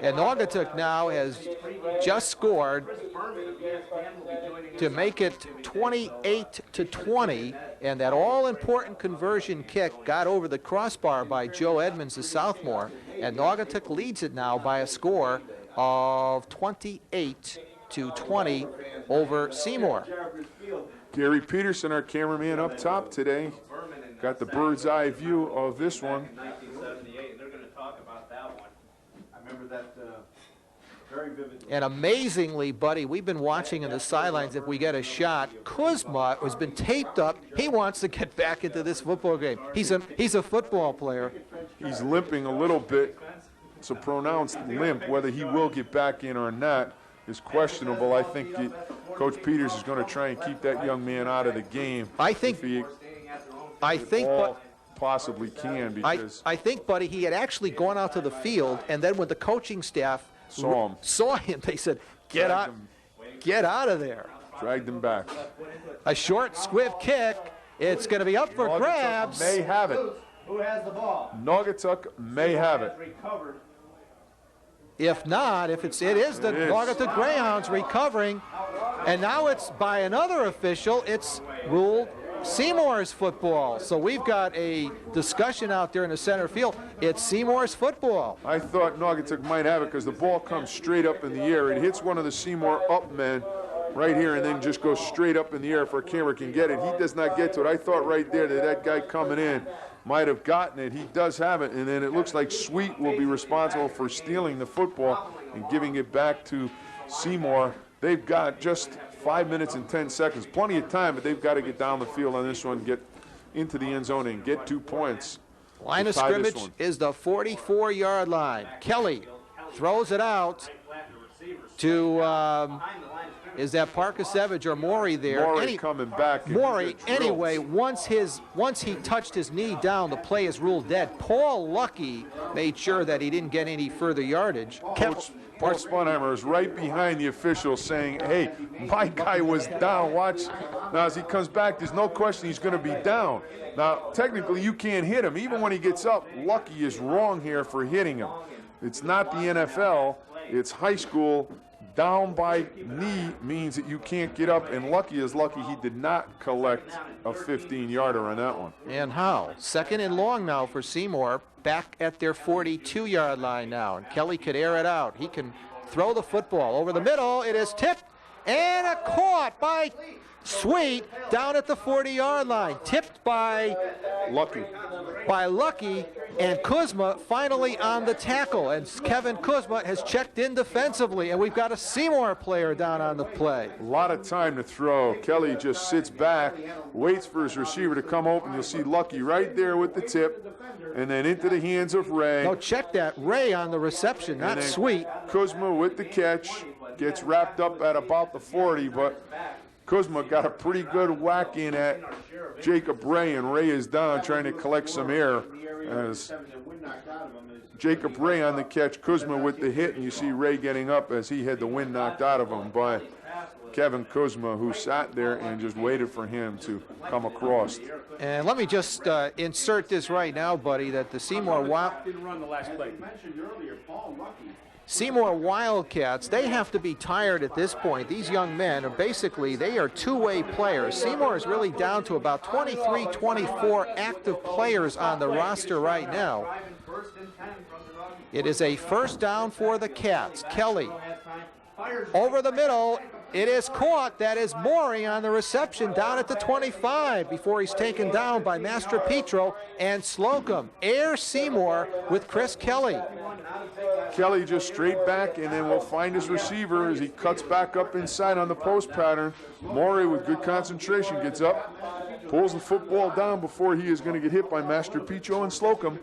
And Naugatuck now has just scored to make it 28-20, and that all-important conversion kick got over the crossbar by Joe Edmonds, the sophomore, and Naugatuck leads it now by a score of 28-20 over Seymour. Gary Peterson, our cameraman up top today, got the bird's eye view of this one. 1978, they're going to talk about that one. I remember that very vividly. And amazingly, buddy, we've been watching in the sidelines. If we get a shot, Kuzma has been taped up. He wants to get back into this football game. He's a football player. He's limping a little bit. It's a pronounced limp. Whether he will get back in or not is questionable. I think Coach Peters is going to try and keep that young man out of the game. I think, but possibly can, because I think, buddy, he had actually gone out to the field, and then when the coaching staff saw him, they said, get out of there. Dragged him back. A short squiff kick. It's going to be up for grabs. May have it. Who has the ball? Naugatuck may have it. Recovered. If not, it is the Naugatuck Greyhounds recovering, and now it's by another official. It's ruled Seymour's football. So we've got a discussion out there in the center field. It's Seymour's football. I thought Naugatuck might have it because the ball comes straight up in the air. It hits one of the Seymour up men right here and then just goes straight up in the air if our camera can get it. He does not get to it. I thought right there that guy coming in might have gotten it. He does have it, and then it looks like Sweet will be responsible for stealing the football and giving it back to Seymour. They've got just 5 minutes and 10 seconds. Plenty of time, but they've got to get down the field on this one, get into the end zone, and get 2 points. Line of scrimmage is the 44-yard line. Kelly throws it out to, is that Parkasevich or Morey there? Morey coming back. Morey, anyway, once he touched his knee down, the play is ruled dead. Paul Lucky made sure that he didn't get any further yardage. Coach Spunheimer is right behind the official saying, hey, my guy was down. Watch. Now, as he comes back, there's no question he's going to be down. Now, technically, you can't hit him. Even when he gets up, Lucky is wrong here for hitting him. It's not the NFL. It's high school. Down by knee means that you can't get up, and Lucky is lucky he did not collect a 15-yarder on that one. And how? Second and long now for Seymour, back at their 42-yard line now, and Kelly could air it out. He can throw the football over the middle. It is tipped and caught by Sweet down at the 40-yard line. Tipped by Lucky, and Kuzma finally on the tackle. And Kevin Kuzma has checked in defensively, and we've got a Seymour player down on the play. A lot of time to throw. Kelly just sits back, waits for his receiver to come open. You'll see Lucky right there with the tip, and then into the hands of Ray. No, check that. Ray on the reception, not Sweet. Kuzma with the catch, gets wrapped up at about the 40, but Kuzma got a pretty good whack in at Jacob Ray, and Ray is down trying to collect some air as Jacob Ray on the catch, Kuzma with the hit, and you see Ray getting up as he had the wind knocked out of him by Kevin Kuzma, who sat there and just waited for him to come across. And let me just insert this right now, buddy, that the Seymour Wildcats, they have to be tired at this point. These young men are basically, they are two-way players. Seymour is really down to about 23, 24 active players on the roster right now. It is a first down for the Cats. Kelly over the middle. It is caught. That is Morey on the reception down at the 25 before he's taken down by Master Petro and Slocum. Air Seymour with Chris Kelly. Kelly just straight back, and then we'll find his receiver as he cuts back up inside on the post pattern. Morey with good concentration gets up, pulls the football down before he is going to get hit by Master Petro and Slocum.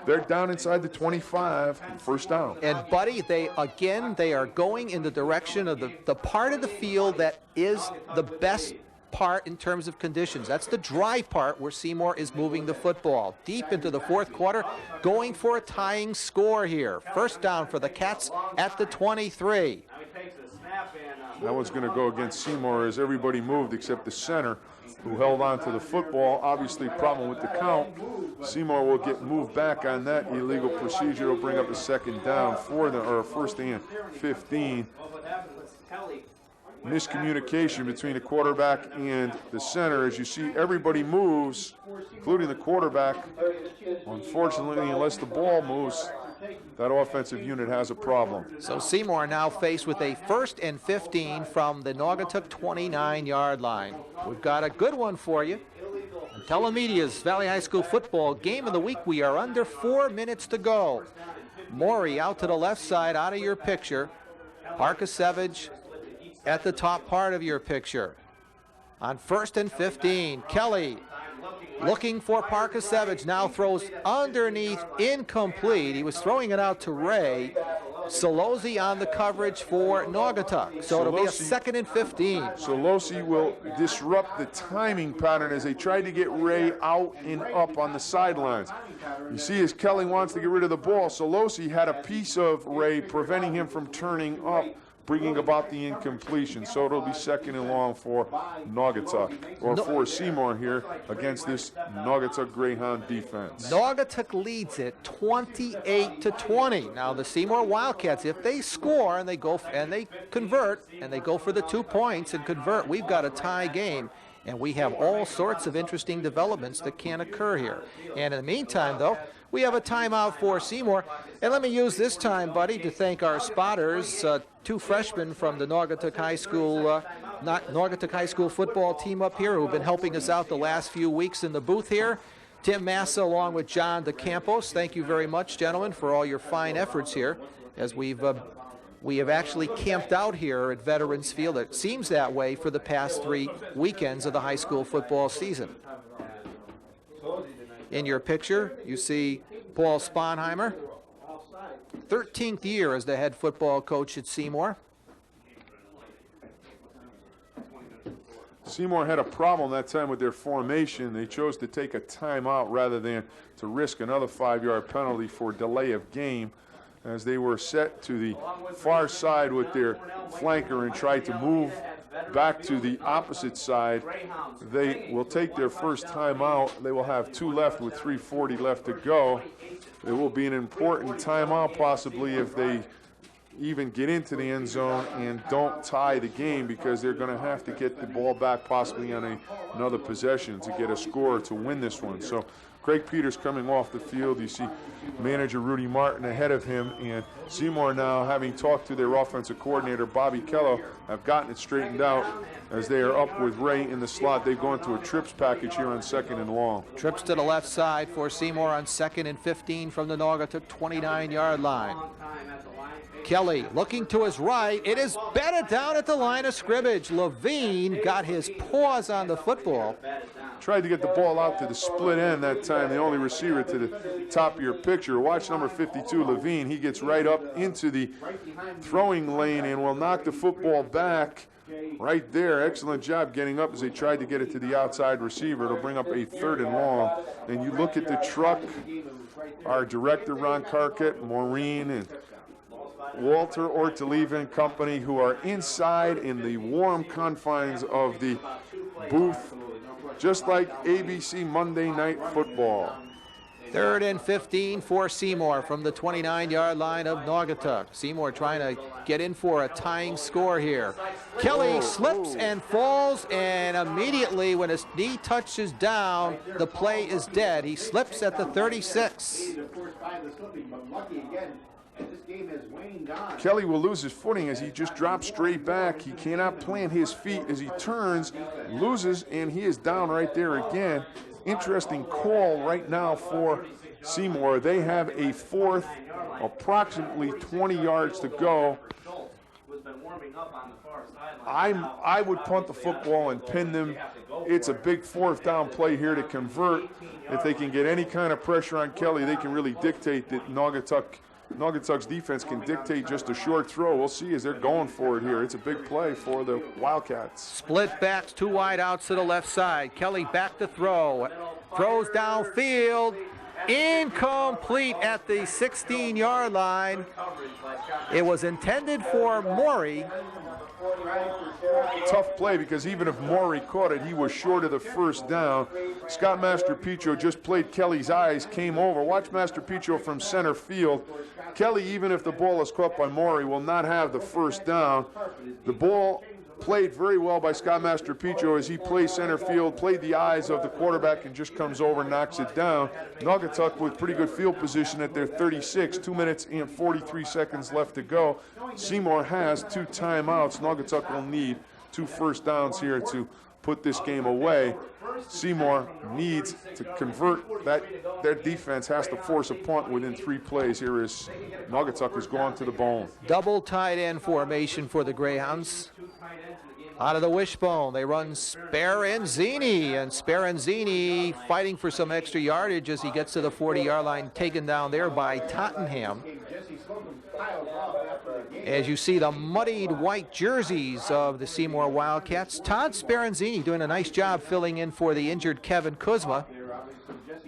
They're down inside the 25, first down. And, buddy, they are going in the direction of the part of the field that is the best part in terms of conditions. That's the dry part where Seymour is moving the football. Deep into the fourth quarter, going for a tying score here. First down for the Cats at the 23. That one's going to go against Seymour as everybody moved except the center, who held on to the football. Obviously, problem with the count. Seymour will get moved back on that illegal procedure. It'll bring up a second down for them, or a first and 15. Miscommunication between the quarterback and the center. As you see, everybody moves, including the quarterback. Unfortunately, unless the ball moves, that offensive unit has a problem. So Seymour now faced with a 1st and 15 from the Naugatuck 29-yard line. We've got a good one for you. Telemedia's Valley High School football game of the week. We are under 4 minutes to go. Maury out to the left side, out of your picture. Parkasevich at the top part of your picture. On 1st and 15, Kelly looking for Parkasevich, now throws underneath, incomplete. He was throwing it out to Ray. Solozzi on the coverage for Naugatuck. So it'll be a 2nd and 15. Solozzi will disrupt the timing pattern as they try to get Ray out and up on the sidelines. You see, as Kelly wants to get rid of the ball, Solozzi had a piece of Ray preventing him from turning up, bringing about the incompletion. So it'll be 2nd and long for Naugatuck, or for Seymour here against this Naugatuck Greyhound defense. Naugatuck leads it 28-20. Now the Seymour Wildcats, if they score and they go and they convert and they go for the 2 points and convert, we've got a tie game. And we have all sorts of interesting developments that can occur here. And in the meantime, though, we have a timeout for Seymour. And let me use this time, buddy, to thank our spotters, 2 freshmen from the Naugatuck High School, Naugatuck High School football team up here who've been helping us out the last few weeks in the booth here. Tim Massa along with John DeCampos. Thank you very much, gentlemen, for all your fine efforts here as we have actually camped out here at Veterans Field. It seems that way for the past 3 weekends of the high school football season. In your picture, you see Paul Sponheimer, 13th year as the head football coach at Seymour. Seymour had a problem that time with their formation. They chose to take a timeout rather than to risk another 5-yard penalty for delay of game, as they were set to the far side with their flanker and tried to move back to the opposite side. They will take their first timeout. They will have 2 left with 3:40 left to go. It will be an important timeout possibly if they even get into the end zone and don't tie the game, because they're going to have to get the ball back possibly on another possession to get a score to win this one. So Craig Peters coming off the field. You see manager Rudy Martin ahead of him, and Seymour now, having talked to their offensive coordinator Bobby Kello, have gotten it straightened out as they are up with Ray in the slot. They've gone to a trips package here on 2nd and long. Trips to the left side for Seymour on 2nd and 15 from the Naugatuck 29-yard line. Kelly looking to his right. It is batted down at the line of scrimmage. Levine got his paws on the football. Tried to get the ball out to the split end that time, the only receiver to the top of your picture. Watch number 52, Levine. He gets right up into the throwing lane and will knock the football back right there. Excellent job getting up as they tried to get it to the outside receiver. It'll bring up a 3rd and long. And you look at the truck, our director, Ron Carkett, Maureen, and Walter Ortoliva and company, who are inside in the warm confines of the booth, just like ABC Monday Night Football. 3rd and 15 for Seymour from the 29-yard line of Naugatuck. Seymour trying to get in for a tying score here. Kelly slips and falls, and immediately when his knee touches down, the play is dead. He slips at the 36. Kelly will lose his footing as he just drops straight back. He cannot plant his feet as he turns, loses, and he is down right there again. Interesting call right now for Seymour. They have a 4th, approximately 20 yards to go. I would punt the football and pin them. It's a big 4th down play here to convert. If they can get any kind of pressure on Kelly, they can really dictate that Naugatuck's defense can dictate just a short throw. We'll see as they're going for it here. It's a big play for the Wildcats. Split backs, 2 wide outs to the left side. Kelly back to throw. Throws downfield. Incomplete at the 16-yard line. It was intended for Morey. Tough play because even if Morey caught it, he was short of the first down. Scott Masterpietro just played Kelly's eyes, came over. Watch Masterpietro from center field. Kelly, even if the ball is caught by Morey, will not have the first down. The ball played very well by Scott Masterpietro as he plays center field, played the eyes of the quarterback, and just comes over and knocks it down. Naugatuck with pretty good field position at their 36, 2 minutes and 43 seconds left to go. Seymour has 2 timeouts. Naugatuck will need 2 first downs here to put this game away. Seymour needs to convert that. Their defense has to force a punt within 3 plays. Here is Naugatuck has gone to the bone. Double tight end formation for the Greyhounds. Out of the wishbone, they run Speranzini, and Speranzini fighting for some extra yardage as he gets to the 40-yard line, taken down there by Tottenham. As you see the muddied white jerseys of the Seymour Wildcats, Todd Speranzini doing a nice job filling in for the injured Kevin Kuzma.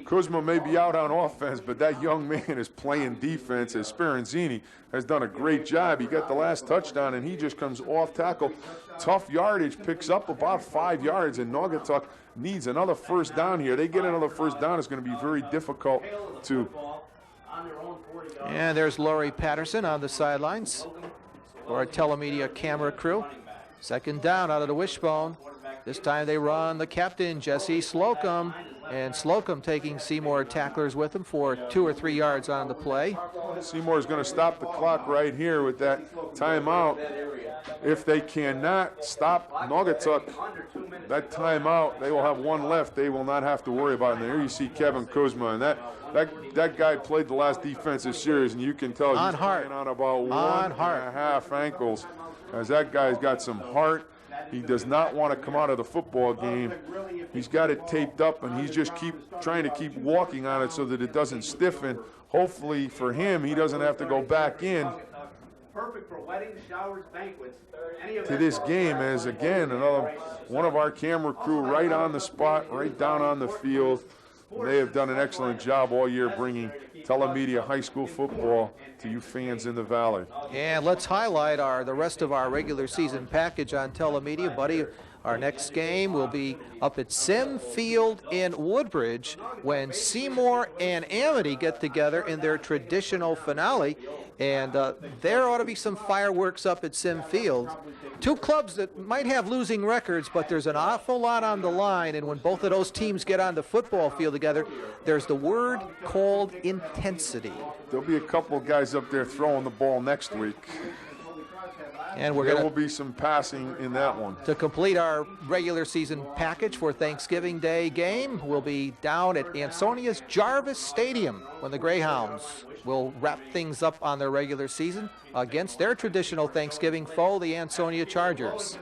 Kuzma may be out on offense, but that young man is playing defense, as Speranzini has done a great job. He got the last touchdown, and he just comes off tackle. Tough yardage, picks up about 5 yards, and Naugatuck needs another first down here. They get another first down, it's going to be very difficult to... And there's Laurie Patterson on the sidelines for our telemedia camera crew. Second down out of the wishbone. This time they run the captain, Jesse Slocum, and Slocum taking Seymour tacklers with him for 2 or 3 yards on the play. Seymour is going to stop the clock right here with that timeout. If they cannot stop Naugatuck, that timeout, they will have 1 left. They will not have to worry about it. And there you see Kevin Kuzma, and that guy played the last defensive series, and you can tell he's playing on about 1.5 ankles, as that guy's got some heart. He does not want to come out of the football game. He's got it taped up, and he's just trying to keep walking on it so that it doesn't stiffen. Hopefully for him, he doesn't have to go back in to this game, as again, another one of our camera crew right on the spot, right down on the field. They have done an excellent job all year bringing telemedia high school football to you fans in the Valley. And let's highlight the rest of our regular season package on telemedia, buddy. Our next game will be up at Sim Field in Woodbridge when Seymour and Amity get together in their traditional finale. And there ought to be some fireworks up at Sim Field. 2 clubs that might have losing records, but there's an awful lot on the line. And when both of those teams get on the football field together, there's the word called intensity. There'll be a couple of guys up there throwing the ball next week. And there will be some passing in that one. To complete our regular season package for Thanksgiving Day game, we'll be down at Ansonia's Jarvis Stadium when the Greyhounds will wrap things up on their regular season against their traditional Thanksgiving foe, the Ansonia Chargers.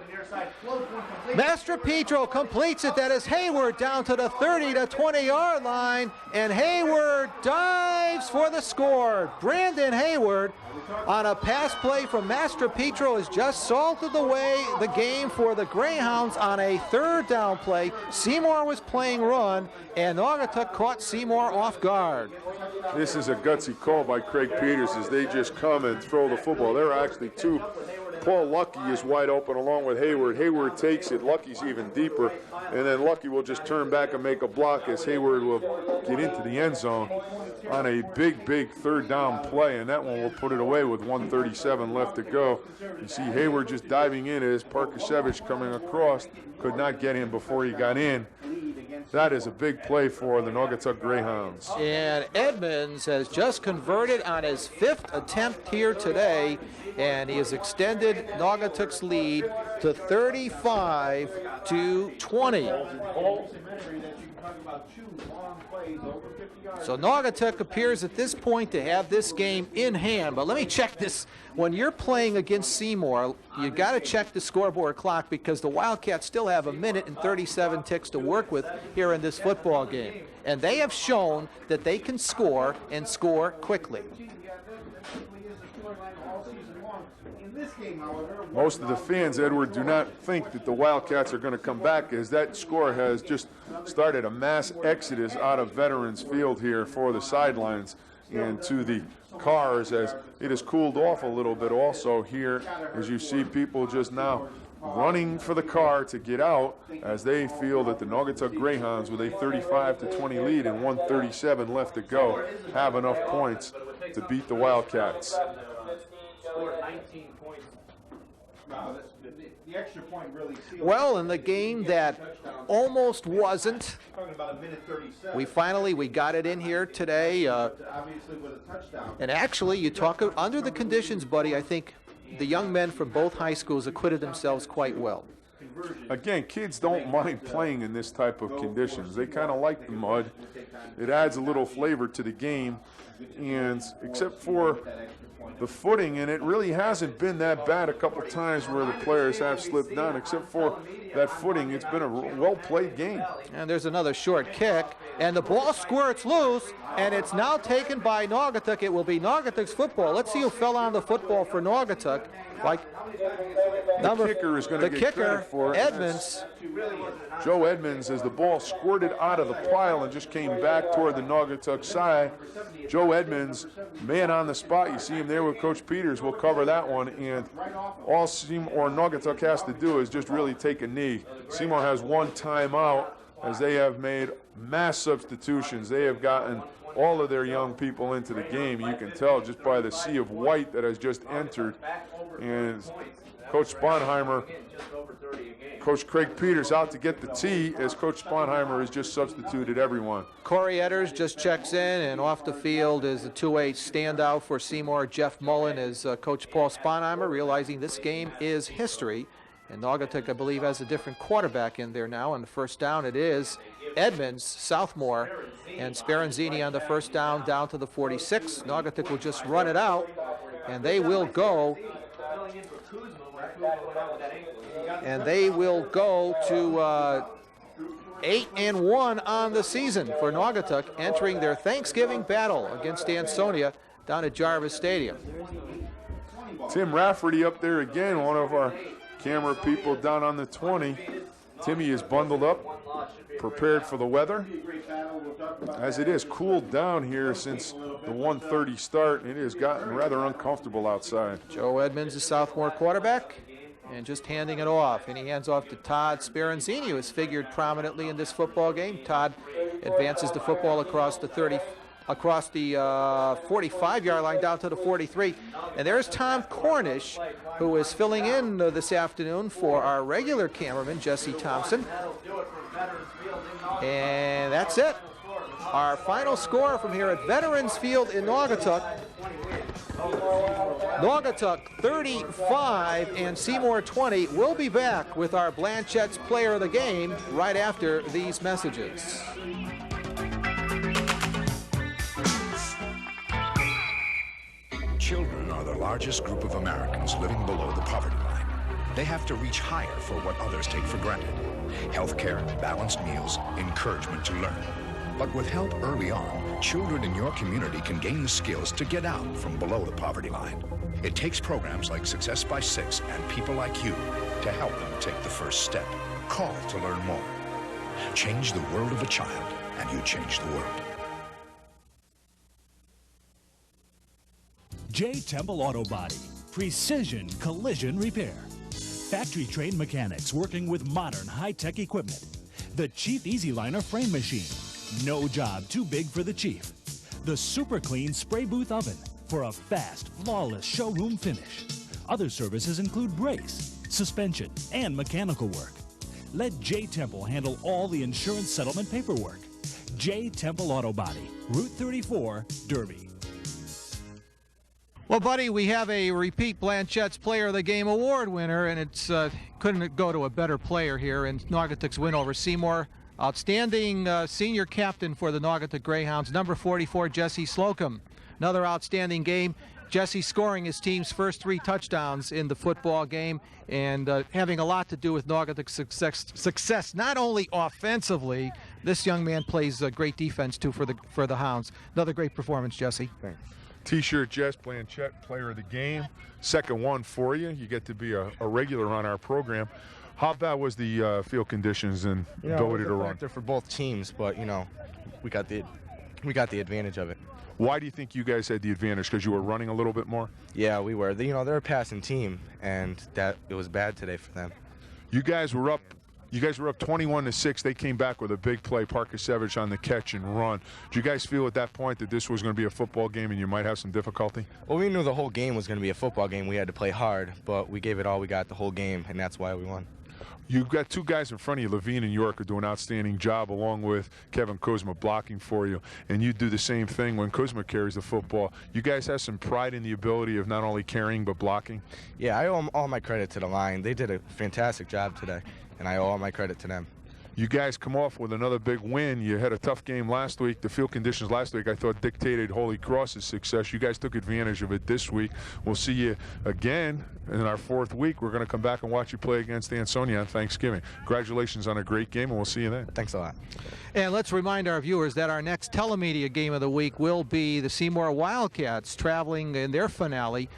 Masterpietro completes it. That is Hayward down to the 30 to 20-yard line, and Hayward dives for the score. Brandon Hayward on a pass play from Masterpietro has just salted away the game for the Greyhounds on a 3rd down play. Seymour was playing run, and Naugatuck caught Seymour off guard. This is a gutsy call by Craig Peters as they just come and throw the football. There are actually 2. Paul Lucky is wide open along with Hayward. Hayward takes it. Lucky's even deeper. And then Lucky will just turn back and make a block as Hayward will get into the end zone on a big 3rd down play. And that one will put it away with 1:37 left to go. You see Hayward just diving in as Parkashevich coming across. Could not get him before he got in. That is a big play for the Naugatuck Greyhounds. And Edmonds has just converted on his 5th attempt here today, and he has extended Naugatuck's lead to 35 to 20. So Naugatuck appears at this point to have this game in hand. But let me check this. When you're playing against Seymour, you got to check the scoreboard clock because the Wildcats still have 1 minute and 37 ticks to work with here in this football game. And they have shown that they can score and score quickly. Most of the fans, Edward, do not think that the Wildcats are going to come back, as that score has just started a mass exodus out of Veterans Field here for the sidelines and to the cars, as it has cooled off a little bit also here, as you see people just now running for the car to get out, as they feel that the Naugatuck Greyhounds, with a 35-20 lead and 1:37 left to go, have enough points to beat the Wildcats. Well, in the game that almost wasn't, we got it in here today. And actually, you talk under the conditions, buddy, I think the young men from both high schools acquitted themselves quite well. Again, kids don't mind playing in this type of conditions. They kind of like the mud. It adds a little flavor to the game, and except for the footing, and it really hasn't been that bad a couple times where the players have slipped down. Except for that footing, it's been a well-played game. And there's another short kick, and the ball squirts loose, and it's now taken by Naugatuck. It will be Naugatuck's football. Let's see who fell on the football for Naugatuck. The kicker is going to get credit for it. Edmonds. Joe Edmonds, as the ball squirted out of the pile and just came back toward the Naugatuck side. Joe Edmonds, man on the spot. You see him there with Coach Peters. We'll cover that one. And all Seymour or Naugatuck has to do is just really take a knee. Seymour has one timeout, as they have made mass substitutions. They have gotten all of their young people into the game. You can tell just by the sea of white that has just entered. And Coach Sponheimer, Coach Craig Peters out to get the tee, as Coach Sponheimer has just substituted everyone. Corey Edders just checks in, and off the field is the two-way standout for Seymour, Jeff Mullen, as Coach Paul Sponheimer, realizing this game is history. And Naugatuck, I believe, has a different quarterback in there now. On the first down, it is Edmonds, sophomore, and Speranzini on the first down to the 46. Naugatuck will just run it out, and they will go. And they will go to 8-1 on the season for Naugatuck, entering their Thanksgiving battle against Ansonia down at Jarvis Stadium. Tim Rafferty up there again, one of our camera people down on the 20. Timmy is bundled up, prepared for the weather, as it is cooled down here since the 1:30 start. It has gotten rather uncomfortable outside. Joe Edmonds, the sophomore quarterback, and just handing it off. And he hands off to Todd Speranzini, who has figured prominently in this football game. Todd advances the football across the 45-yard line down to the 43. And there's Tom Cornish, who is filling in this afternoon for our regular cameraman, Jesse Thompson. And that's it. Our final score from here at Veterans Field in Naugatuck. Naugatuck 35 and Seymour 20. We'll be back with our Blanchette's Player of the Game right after these messages. Children are the largest group of Americans living below the poverty line. They have to reach higher for what others take for granted. Healthcare, balanced meals, encouragement to learn. But with help early on, children in your community can gain the skills to get out from below the poverty line. It takes programs like Success by 6 and people like you to help them take the first step. Call to learn more. Change the world of a child, and you change the world. J. Temple Auto Body, precision collision repair. Factory-trained mechanics working with modern high-tech equipment. The Chief Easy Liner frame machine. No job too big for the Chief. The Super Clean Spray Booth Oven for a fast, flawless showroom finish. Other services include brace, suspension, and mechanical work. Let J. Temple handle all the insurance settlement paperwork. J. Temple Auto Body, Route 34, Derby. Well, buddy, we have a repeat Blanchette's Player of the Game award winner, and it's couldn't go to a better player here in Naugatuck's win over Seymour. Outstanding senior captain for the Naugatuck Greyhounds, number 44, Jesse Slocum. Another outstanding game. Jesse scoring his team's first 3 touchdowns in the football game, and having a lot to do with Naugatuck's success, not only offensively. This young man plays great defense too for the Hounds. Another great performance, Jesse. Thanks. T-shirt, Jess Blanchette, player of the game. Second one for you. You get to be a regular on our program. How bad was the field conditions and ability to run? Factor for both teams, but we got the advantage of it. Why do you think you guys had the advantage? Because you were running a little bit more? Yeah, we were. They're a passing team, and it was bad today for them. You guys were up 21-6. They came back with a big play, Parkasevich on the catch and run. Did you guys feel at that point that this was going to be a football game and you might have some difficulty? Well, we knew the whole game was going to be a football game. We had to play hard, but we gave it all we got the whole game, and that's why we won. You've got two guys in front of you, Levine and York, are doing an outstanding job along with Kevin Kuzma blocking for you. And you do the same thing when Kuzma carries the football. You guys have some pride in the ability of not only carrying but blocking? Yeah, I owe all my credit to the line. They did a fantastic job today, and I owe all my credit to them. You guys come off with another big win. You had a tough game last week. The field conditions last week, I thought, dictated Holy Cross's success. You guys took advantage of it this week. We'll see you again in our fourth week. We're going to come back and watch you play against Ansonia on Thanksgiving. Congratulations on a great game, and we'll see you then. Thanks a lot. And let's remind our viewers that our next telemedia game of the week will be the Seymour Wildcats traveling in their finale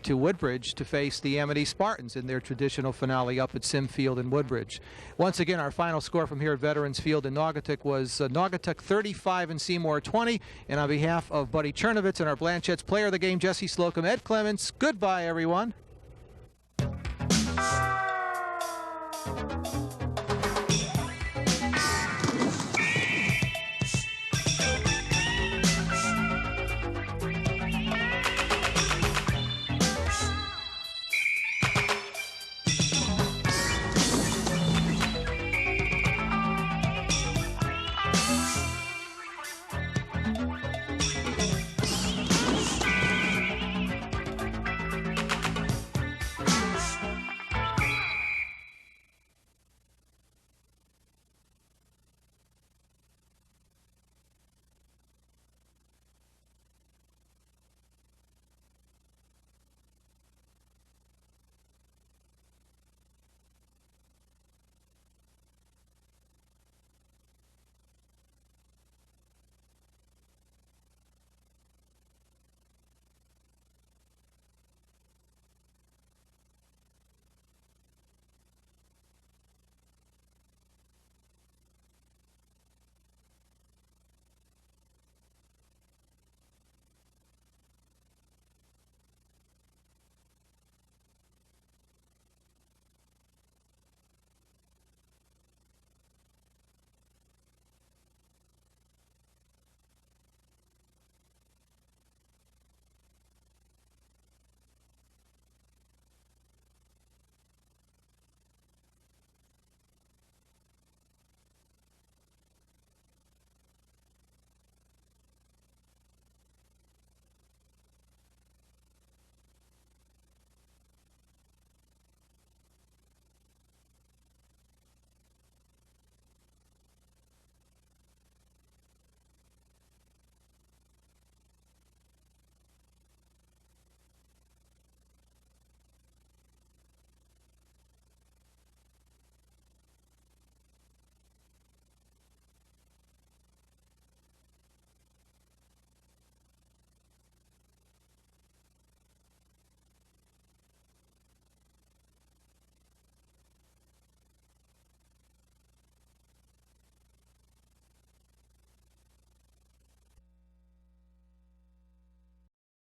to Woodbridge to face the Amity Spartans in their traditional finale up at Sim Field in Woodbridge. Once again, our final score from here at Veterans Field in Naugatuck was Naugatuck 35 and Seymour 20. And on behalf of Buddy Chernovitz and our Blanchette's player of the game, Jesse Slocum, Ed Clements, goodbye, everyone.